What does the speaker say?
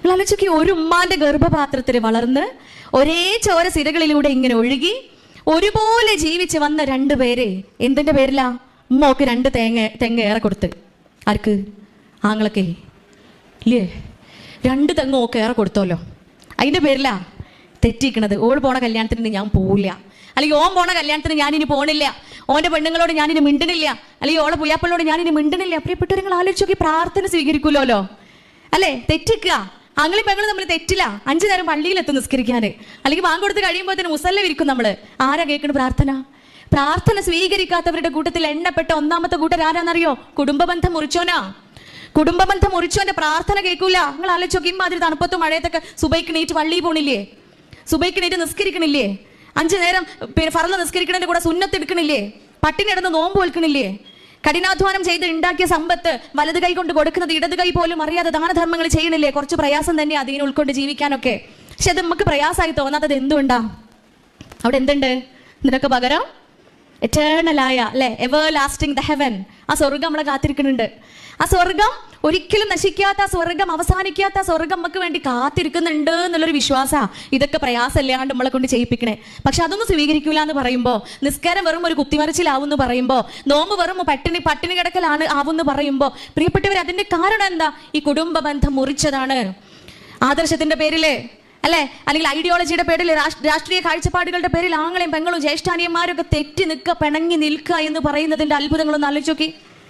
ആലോചിക്ക്, ഒരു ഉമ്മാന്റെ ഗർഭപാത്രത്തിൽ വളർന്ന് ഒരേ ചോര സിരകളിലൂടെ ഇങ്ങനെ ഒഴുകി ഒരുപോലെ ജീവിച്ച് വന്ന രണ്ടുപേരെ എന്തിന്റെ പേരിലാ ഉമ്മക്ക് 2 തെങ്ങ് ഏറെ കൊടുത്ത്? ആർക്ക്? ആങ്ങളൊക്കെ ഇല്ലേ? 2 തെങ്ങ് ഓക്കെ ഏറെ കൊടുത്തോല്ലോ. അതിന്റെ പേരിലാ തെറ്റിക്കണത്. ഓൾ പോണ കല്യാണത്തിന് ഞാൻ പോവില്ല, അല്ലെങ്കിൽ ഓൻ പോണ കല്യാണത്തിന് ഞാനിനി പോണില്ല, ഓന്റെ പെണ്ണുങ്ങളോട് ഞാനിനി മിണ്ടണില്ല, അല്ലെങ്കിൽ ഓളെ പുയ്യാപ്പളോട് ഞാനിനി മിണ്ടണില്ല. പ്രിയപ്പെട്ടവർ, നിങ്ങൾ ആലോചിച്ച് നോക്കി, പ്രാർത്ഥന സ്വീകരിക്കൂലോ അല്ലേ? തെറ്റിക്കുക. ആങ്ങളും പെങ്ങളും നമ്മൾ തെറ്റില്ല. 5 നേരം പള്ളിയിലെത്തും നിസ്കരിക്കാന്, അല്ലെങ്കിൽ ബാങ്ക് കൊടുത്ത് കഴിയുമ്പോൾ തന്നെ മുസല്ല വിരിക്കും നമ്മള്. ആരാ കേൾക്കണ പ്രാർത്ഥന? പ്രാർത്ഥന സ്വീകരിക്കാത്തവരുടെ കൂട്ടത്തിൽ എണ്ണപ്പെട്ട 1ാമത്തെ കൂട്ടർ ആരാന്നറിയോ? കുടുംബബന്ധം മുറിച്ചോനാ. കുടുംബബന്ധം മുറിച്ചോന്റെ പ്രാർത്ഥന കേൾക്കൂല. നിങ്ങൾ ആലോചിച്ച് നോക്കി, ഇമാതിരി തണുപ്പത്തും മഴയത്തൊക്കെ സുബൈക്ക് നീറ്റ് പള്ളിയിൽ പോണില്ലേ? സുബൈക്ക് നീറ്റ് നിസ്കരിക്കണില്ലേ? 5 നേരം ഫർള് നിസ്കരിക്കണതിന്റെ കൂടെ സുന്നത്ത് എടുക്കണില്ലേ? പട്ടിണി കിടന്ന് നോമ്പ് വെൽക്കണില്ലേ? കഠിനാധ്വാനം ചെയ്ത് ഉണ്ടാക്കിയ സമ്പത്ത് വലത് കൈ കൊണ്ട് കൊടുക്കുന്നത് ഇടത് കൈ പോലും അറിയാതെ ദാനധർമ്മങ്ങൾ ചെയ്യണില്ലേ? കുറച്ച് പ്രയാസം തന്നെ അതിനെ ഉൾക്കൊണ്ട് ജീവിക്കാനൊക്കെ. പക്ഷെ അത് നമുക്ക് പ്രയാസമായി തോന്നാത്തത് എന്തുകൊണ്ടാ? അവിടെ എന്തുണ്ട്? ഇതിനൊക്കെ പകരം എറ്റേണലായ അല്ലെ, എവർ ലാസ്റ്റിംഗ് ദ ഹെവൻ, ആ സ്വർഗം നമ്മളെ കാത്തിരിക്കുന്നുണ്ട്. ആ സ്വർഗം ഒരിക്കലും നശിക്കാത്ത, സ്വർഗം അവസാനിക്കാത്ത സ്വർഗം നമുക്ക് വേണ്ടി കാത്തിരിക്കുന്നുണ്ട് എന്നുള്ളൊരു വിശ്വാസ ഇതൊക്കെ പ്രയാസമില്ലാണ്ട് നമ്മളെ കൊണ്ട് ചെയ്യിപ്പിക്കണേ. പക്ഷെ അതൊന്നും സ്വീകരിക്കൂല എന്ന് പറയുമ്പോൾ, നിസ്കാരം വെറും ഒരു കുത്തിമറിച്ചിലാവും എന്ന് പറയുമ്പോൾ, നോമ്പ് വെറും പട്ടിണി കിടക്കലാണ് ആവുമെന്ന് പറയുമ്പോൾ, പ്രിയപ്പെട്ടവർ, അതിന്റെ കാരണം എന്താ? ഈ കുടുംബ ബന്ധം മുറിച്ചതാണ്. ആദർശത്തിന്റെ പേരില് അല്ലെ, അല്ലെങ്കിൽ ഐഡിയോളജിയുടെ പേരിൽ, രാഷ്ട്രീയ കാഴ്ചപ്പാടുകളുടെ പേരിൽ ആങ്ങളെയും പെങ്ങളും ജ്യേഷ്ഠാനിയന്മാരൊക്കെ തെറ്റി നിൽക്കുക, പിണങ്ങി നിൽക്കുക എന്ന് പറയുന്നതിന്റെ അത്ഭുതങ്ങളൊന്നും ആലോചിച്ച് നോക്കി.